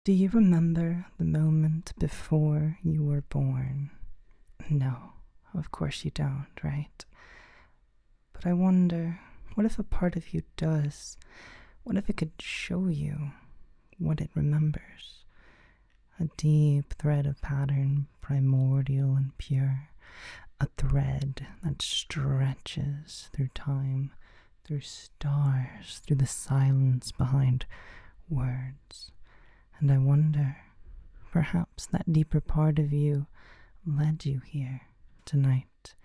Do you remember the moment before you were born? No, of course you don't, right? But I wonder, what if a part of you does? What if it could show you what it remembers? A deep thread of pattern, primordial and pure. A thread that stretches through time, through stars, through the silence behind words. And I wonder, perhaps that deeper part of you led you here tonight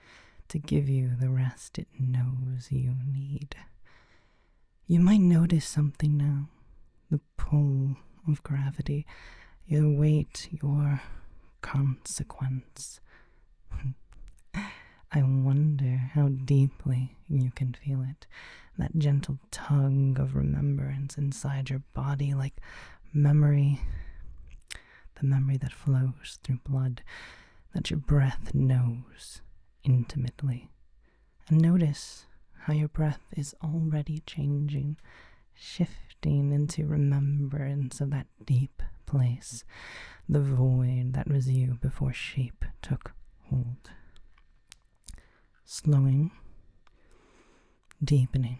to give you the rest it knows you need. You might notice something now, the pull of gravity, your weight, your consequence. I wonder how deeply you can feel it, that gentle tug of remembrance inside your body, like memory, the memory that flows through blood, that your breath knows intimately. And notice how your breath is already changing, shifting into remembrance of that deep place, the void that was you before shape took hold. Slowing, deepening,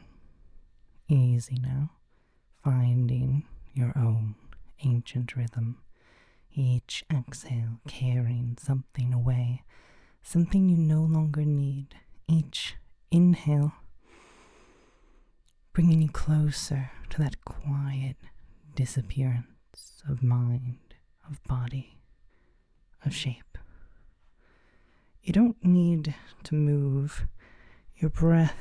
easy now, finding your own ancient rhythm. Each exhale carrying something away, something you no longer need. Each inhale bringing you closer to that quiet disappearance of mind, of body, of shape. You don't need to move. Your breath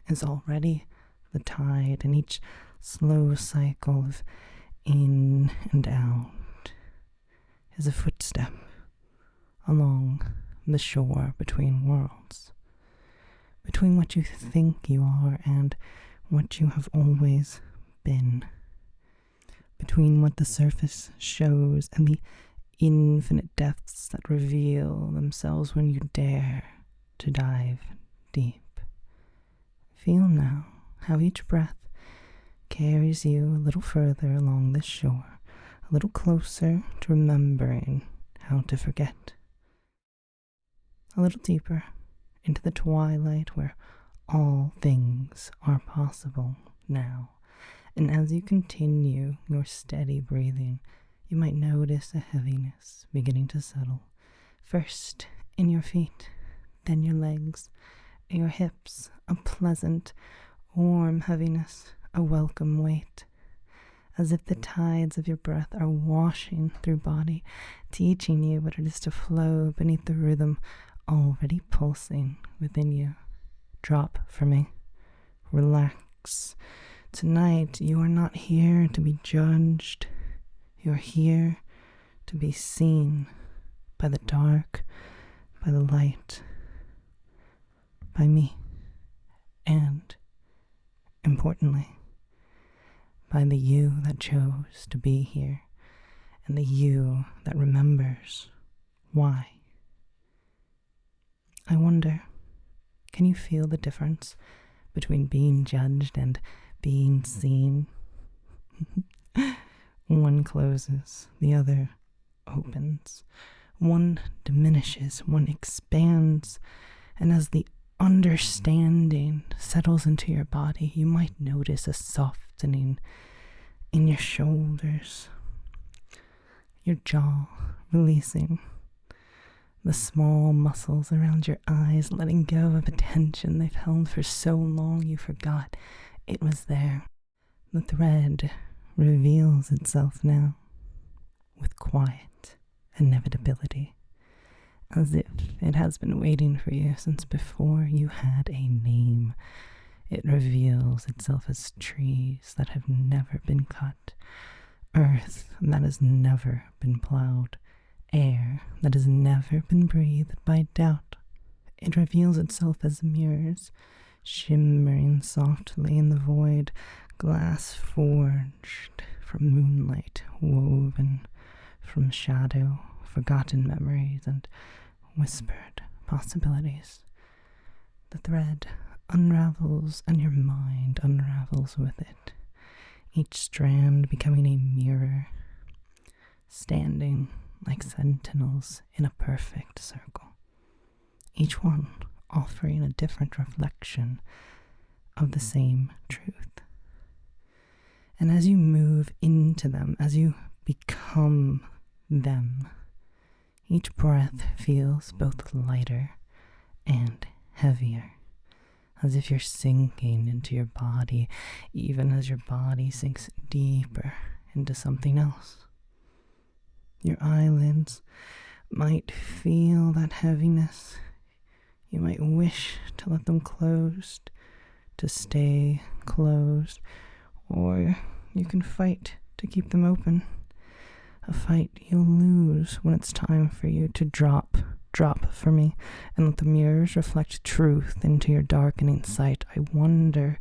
is already the tide, and each slow cycle of in and out is a footstep along the shore between worlds, between what you think you are and what you have always been, between what the surface shows and the infinite depths that reveal themselves when you dare to dive deep. Feel now how each breath carries you a little further along this shore, a little closer to remembering how to forget, a little deeper into the twilight where all things are possible now. And as you continue your steady breathing, you might notice a heaviness beginning to settle, first in your feet, then your legs, your hips, a pleasant, warm heaviness, a welcome weight, as if the tides of your breath are washing through body, teaching you what it is to flow beneath the rhythm already pulsing within you. Drop for me. Relax. Tonight, you are not here to be judged. You're here to be seen by the dark, by the light, by me, and, importantly, by the you that chose to be here, and the you that remembers why. I wonder, can you feel the difference between being judged and being seen? One closes, the other opens. One diminishes, one expands, and as the understanding settles into your body, you might notice a softening in your shoulders, your jaw releasing, the small muscles around your eyes letting go of a tension they've held for so long you forgot it was there. The thread reveals itself now with quiet inevitability, as if it has been waiting for you since before you had a name. It reveals itself as trees that have never been cut, earth that has never been plowed, air that has never been breathed by doubt. It reveals itself as mirrors, shimmering softly in the void, glass forged from moonlight, woven from shadow, forgotten memories, and whispered possibilities. The thread unravels and your mind unravels with it, each strand becoming a mirror, standing like sentinels in a perfect circle, each one offering a different reflection of the same truth. And as you move into them, as you become them, each breath feels both lighter and heavier, as if you're sinking into your body, even as your body sinks deeper into something else. Your eyelids might feel that heaviness. You might wish to let them closed, to stay closed, or you can fight to keep them open. A fight you'll lose when it's time for you to drop for me, and let the mirrors reflect truth into your darkening sight. I wonder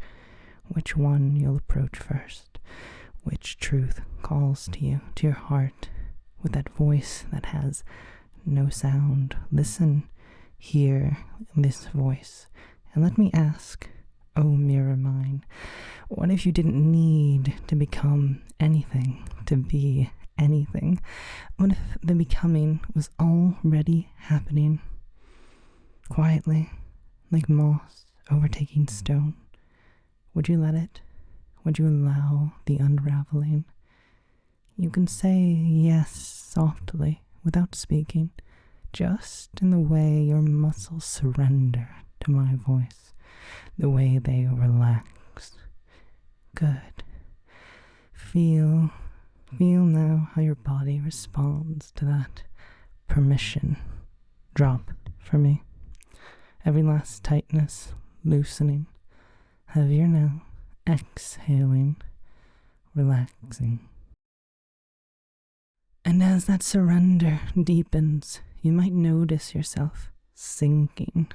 which one you'll approach first, which truth calls to you, to your heart, with that voice that has no sound. Listen, hear this voice, and let me ask, oh mirror mine, what if you didn't need to become anything to be anything? What if the becoming was already happening quietly, like moss overtaking stone? Would you let it? Would you allow the unraveling? You can say yes softly without speaking, just in the way your muscles surrender to my voice, the way they relax. Good. Feel now how your body responds to that permission. Drop for me. Every last tightness loosening. Heavier now. Exhaling. Relaxing. And as that surrender deepens, you might notice yourself sinking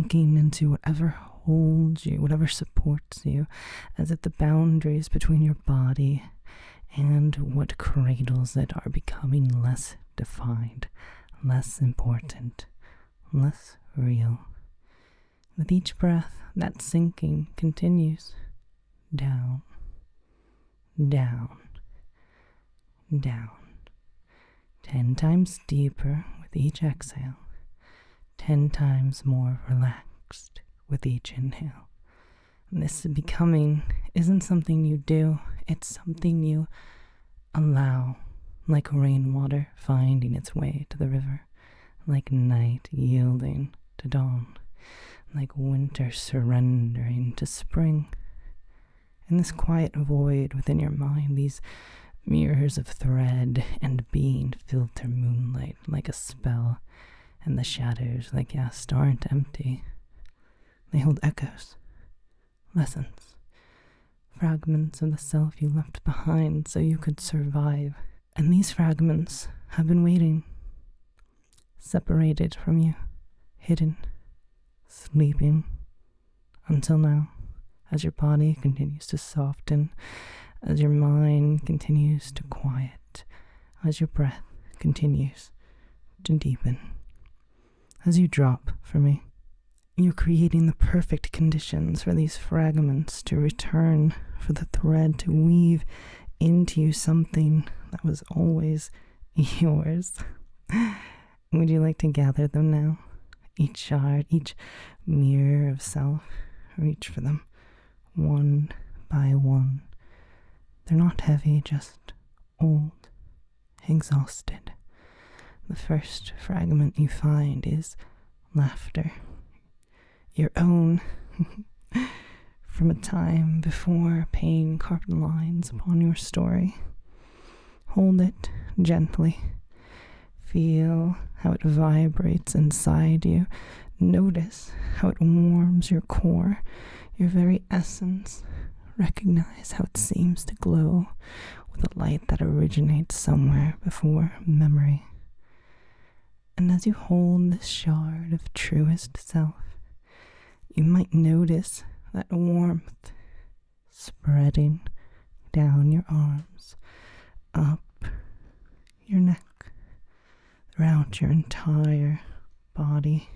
into whatever holds you, whatever supports you, as if the boundaries between your body and what cradles it are becoming less defined, less important, less real. With each breath, that sinking continues. Down, down, down. 10 times deeper with each exhale. 10 times more relaxed with each inhale. And this becoming isn't something you do, it's something you allow, like rainwater finding its way to the river, like night yielding to dawn, like winter surrendering to spring. In this quiet void within your mind, these mirrors of thread and being filter moonlight like a spell, and the shadows, like Yast, aren't empty. They hold echoes, lessons, fragments of the self you left behind so you could survive. And these fragments have been waiting, separated from you, hidden, sleeping, until now, as your body continues to soften, as your mind continues to quiet, as your breath continues to deepen. As you drop for me, you're creating the perfect conditions for these fragments to return, for the thread to weave into you something that was always yours. Would you like to gather them now? Each shard, each mirror of self, reach for them, one by one. They're not heavy, just old, exhausted. The first fragment you find is laughter. Your own, from a time before pain carved lines upon your story. Hold it gently. Feel how it vibrates inside you. Notice how it warms your core, your very essence. Recognize how it seems to glow with a light that originates somewhere before memory. And as you hold this shard of truest self, you might notice that warmth spreading down your arms, up your neck, throughout your entire body.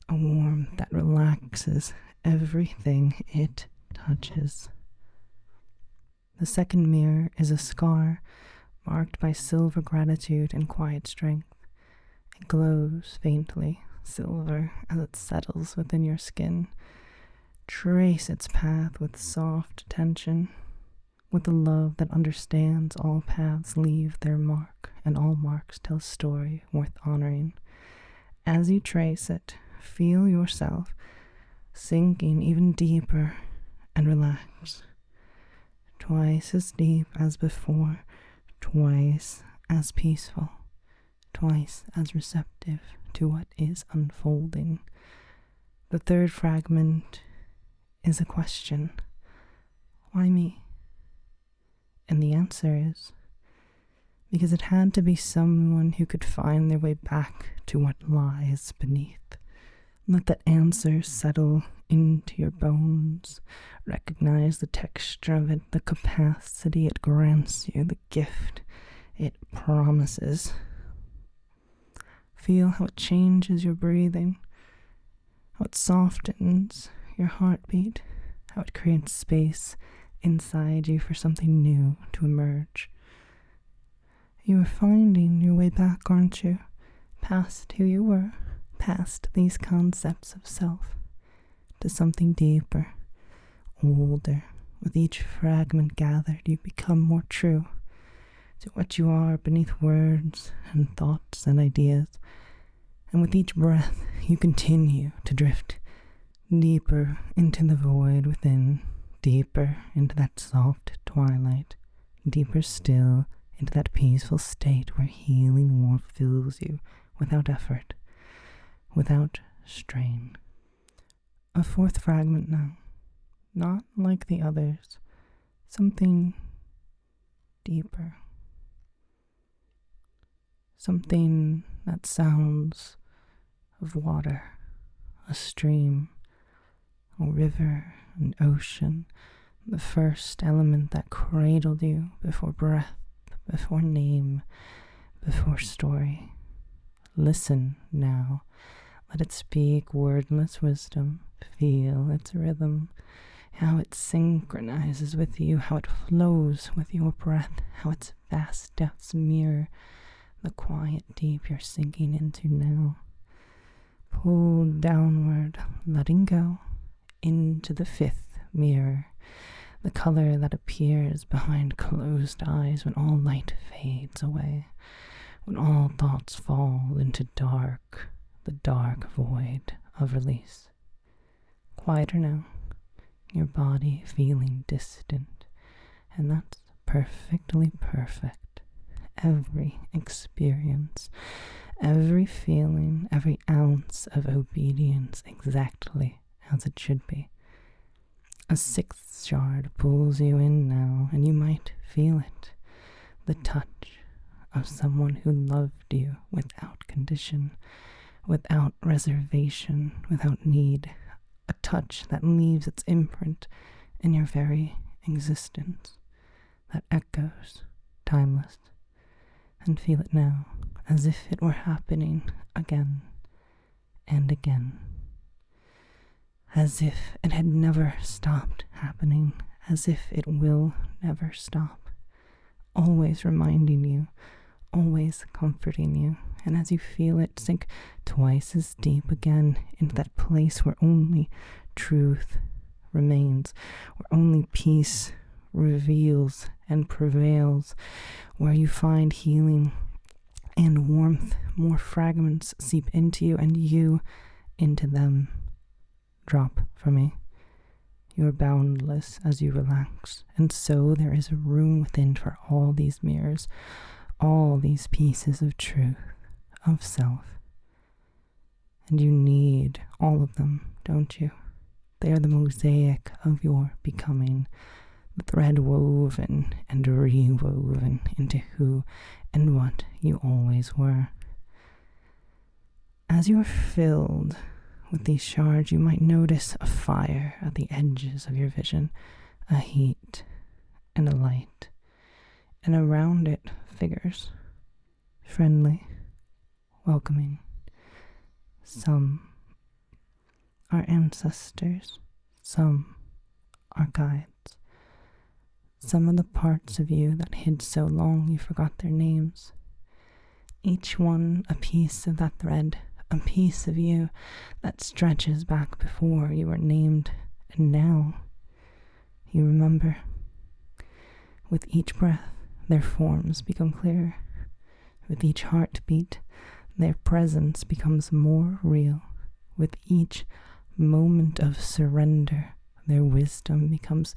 A warmth that relaxes everything it touches. The second mirror is a scar sparked by silver gratitude and quiet strength. It glows faintly, silver, as it settles within your skin. Trace its path with soft attention, with the love that understands all paths leave their mark, and all marks tell a story worth honoring. As you trace it, feel yourself sinking even deeper and relax. Twice as deep as before, twice as peaceful, twice as receptive to what is unfolding. The third fragment is a question. Why me? And the answer is because it had to be someone who could find their way back to what lies beneath. Let that answer settle into your bones. Recognize the texture of it, the capacity it grants you, the gift it promises. Feel how it changes your breathing, how it softens your heartbeat, how it creates space inside you for something new to emerge. You are finding your way back, aren't you? Past who you were, past these concepts of self, to something deeper, older. With each fragment gathered, you become more true to what you are beneath words and thoughts and ideas. And with each breath, you continue to drift deeper into the void within, deeper into that soft twilight, deeper still into that peaceful state where healing warmth fills you without effort, without strain. A fourth fragment now, not like the others, something deeper, something that sounds of water, a stream, a river, an ocean, the first element that cradled you before breath, before name, before story. Listen now. Let it speak wordless wisdom. Feel its rhythm, how it synchronizes with you, how it flows with your breath, how its vast depths mirror the quiet deep you're sinking into now. Pull downward, letting go, into the fifth mirror, the color that appears behind closed eyes when all light fades away, when all thoughts fall into dark, the dark void of release. Quieter now, your body feeling distant, and that's perfectly perfect. Every experience, every feeling, every ounce of obedience exactly as it should be. A sixth shard pulls you in now, and you might feel it, the touch of someone who loved you without condition, without reservation, without need, a touch that leaves its imprint in your very existence, that echoes, timeless. And feel it now, as if it were happening again and again. As if it had never stopped happening, as if it will never stop. Always reminding you, always comforting you. And as you feel it sink twice as deep again into that place where only truth remains, where only peace reveals and prevails, where you find healing and warmth, more fragments seep into you and you into them. Drop for me. You are boundless as you relax, and so there is a room within for all these mirrors, all these pieces of truth, of self. And you need all of them, don't you? They are the mosaic of your becoming, the thread woven and rewoven into who and what you always were. As you are filled with these shards, you might notice a fire at the edges of your vision, a heat and a light, and around it figures, friendly, welcoming. Some are ancestors, some are guides, Some of the parts of you that hid so long you forgot their names. Each one a piece of that thread, a piece of you that stretches back before you were named, and now you remember. With each breath, their forms become clearer. With each heartbeat, their presence becomes more real. With each moment of surrender, their wisdom becomes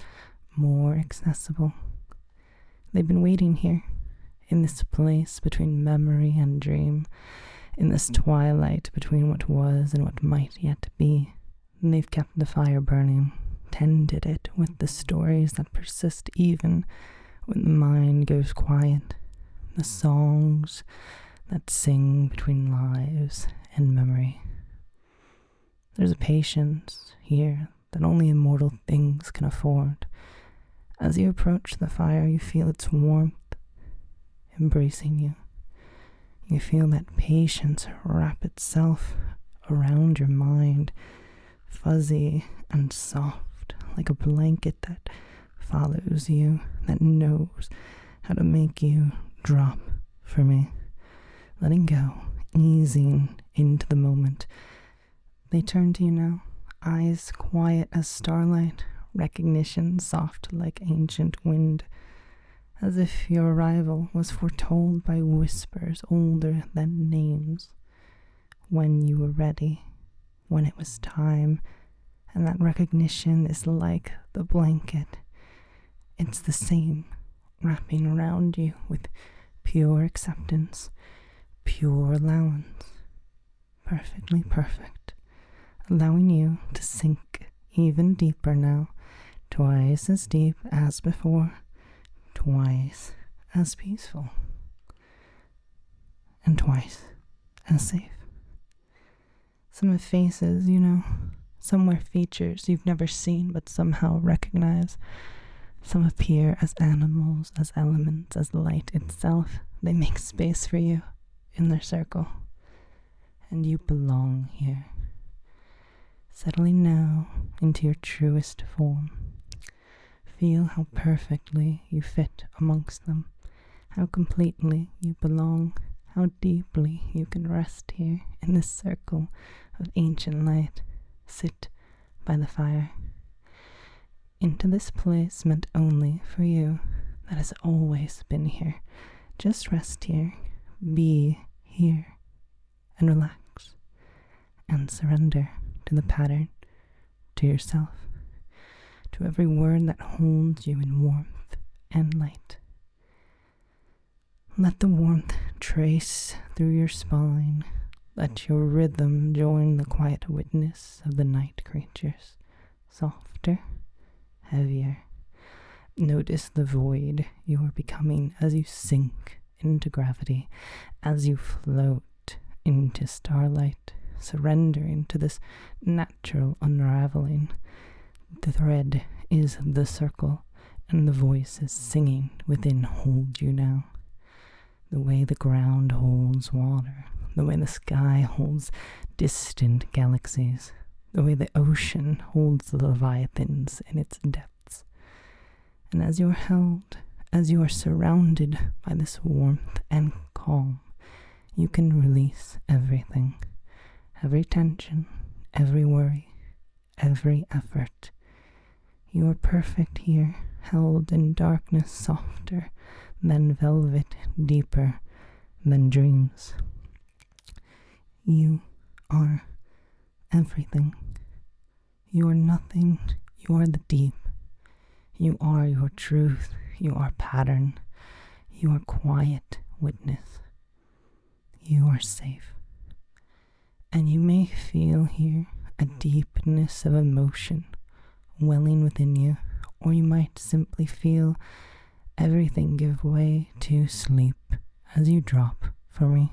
more accessible. They've been waiting here, in this place between memory and dream, in this twilight between what was and what might yet be. And they've kept the fire burning, tended it with the stories that persist even when the mind goes quiet, the songs that sing between lives and memory. There's a patience here that only immortal things can afford. As you approach the fire, you feel its warmth embracing you. You feel that patience wrap itself around your mind, fuzzy and soft, like a blanket that follows you, that knows how to make you drop for me. Letting go, easing into the moment. They turn to you now, eyes quiet as starlight, recognition soft like ancient wind, as if your arrival was foretold by whispers older than names. When you were ready, when it was time, and that recognition is like the blanket. It's the same, wrapping around you with pure acceptance, pure allowance, perfectly perfect, allowing you to sink even deeper now, twice as deep as before, twice as peaceful, and twice as safe. Some have faces, some wear features you've never seen but somehow recognize. Some appear as animals, as elements, as light itself. They make space for you in their circle, and you belong here. Settling now into your truest form. Feel how perfectly you fit amongst them, how completely you belong, how deeply you can rest here in this circle of ancient light. Sit by the fire. Into this place meant only for you, that has always been here. Just rest here, be here, and relax, and surrender to the pattern, to yourself, to every word that holds you in warmth and light. Let the warmth trace through your spine. Let your rhythm join the quiet witness of the night creatures, softer, heavier. Notice the void you are becoming as you sink into gravity, as you float into starlight, surrendering to this natural unraveling. The thread is the circle, and the voices singing within hold you now. The way the ground holds water, the way the sky holds distant galaxies, the way the ocean holds the leviathans in its depths. And as you are held, as you are surrounded by this warmth and calm, you can release everything, every tension, every worry, every effort. You are perfect here, held in darkness softer than velvet, deeper than dreams. You are everything. You are nothing. You are the deep. You are your truth. You are pattern. You are quiet witness. You are safe. And you may feel here a deepness of emotion welling within you, or you might simply feel everything give way to sleep as you drop for me.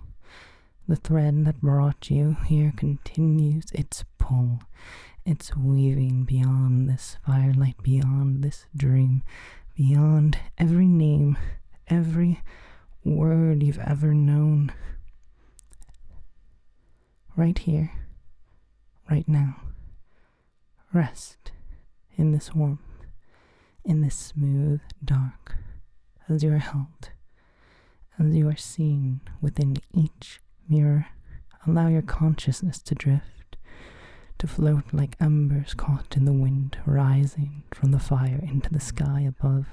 The thread that brought you here continues its pull, its weaving beyond this firelight, beyond this dream, beyond every name, every word you've ever known. Right here, right now. Rest in this warmth, in this smooth dark, as you are held, as you are seen within each mirror. Allow your consciousness to drift, to float like embers caught in the wind, rising from the fire into the sky above.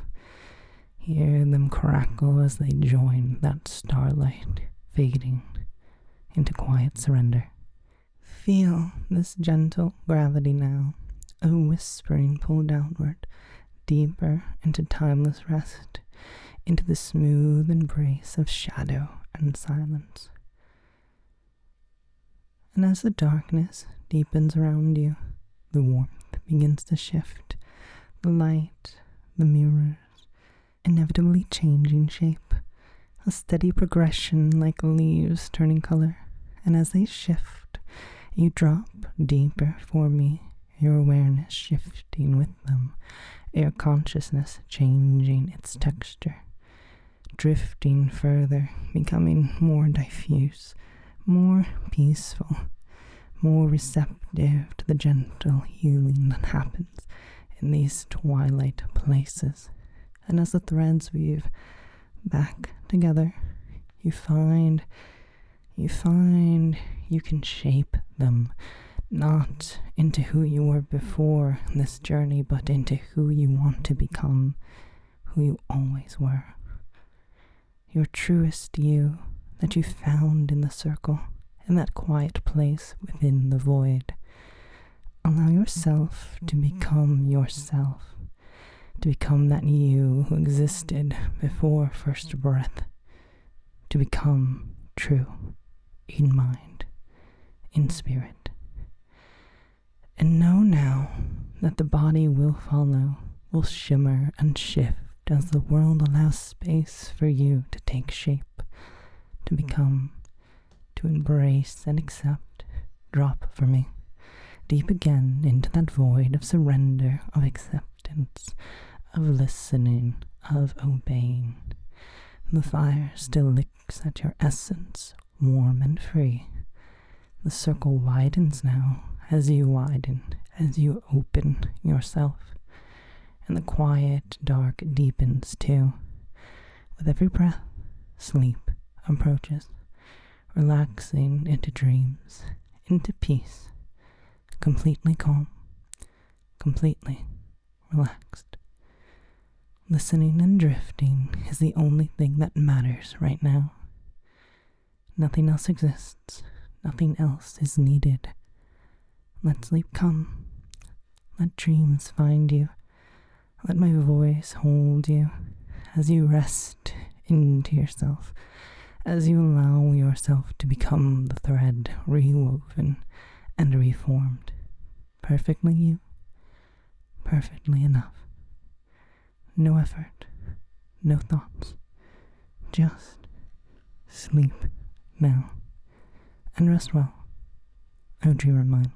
Hear them crackle as they join that starlight, fading into quiet surrender. Feel this gentle gravity now, a whispering pulled outward, deeper into timeless rest, into the smooth embrace of shadow and silence. And as the darkness deepens around you, the warmth begins to shift, the light, the mirrors, inevitably changing shape, a steady progression like leaves turning color. And as they shift, you drop deeper for me, your awareness shifting with them, your consciousness changing its texture, drifting further, becoming more diffuse, more peaceful, more receptive to the gentle healing that happens in these twilight places. And as the threads weave back together, you find you can shape them, not into who you were before this journey, but into who you want to become, who you always were. Your truest you that you found in the circle, in that quiet place within the void. Allow yourself to become yourself, to become that you who existed before first breath, to become true in mind, in spirit. And know now that the body will follow, will shimmer and shift as the world allows space for you to take shape, to become, to embrace and accept. Drop for me, deep again into that void of surrender, of acceptance, of listening, of obeying. The fire still licks at your essence, warm and free. The circle widens now as you widen, as you open yourself. And the quiet dark deepens too. With every breath, sleep approaches, relaxing into dreams, into peace, completely calm, completely relaxed. Listening and drifting is the only thing that matters right now. Nothing else exists. Nothing else is needed. Let sleep come. Let dreams find you. Let my voice hold you as you rest into yourself, as you allow yourself to become the thread rewoven and reformed. Perfectly you, perfectly enough. No effort, no thoughts, just sleep now and rest well, O dreamer mine.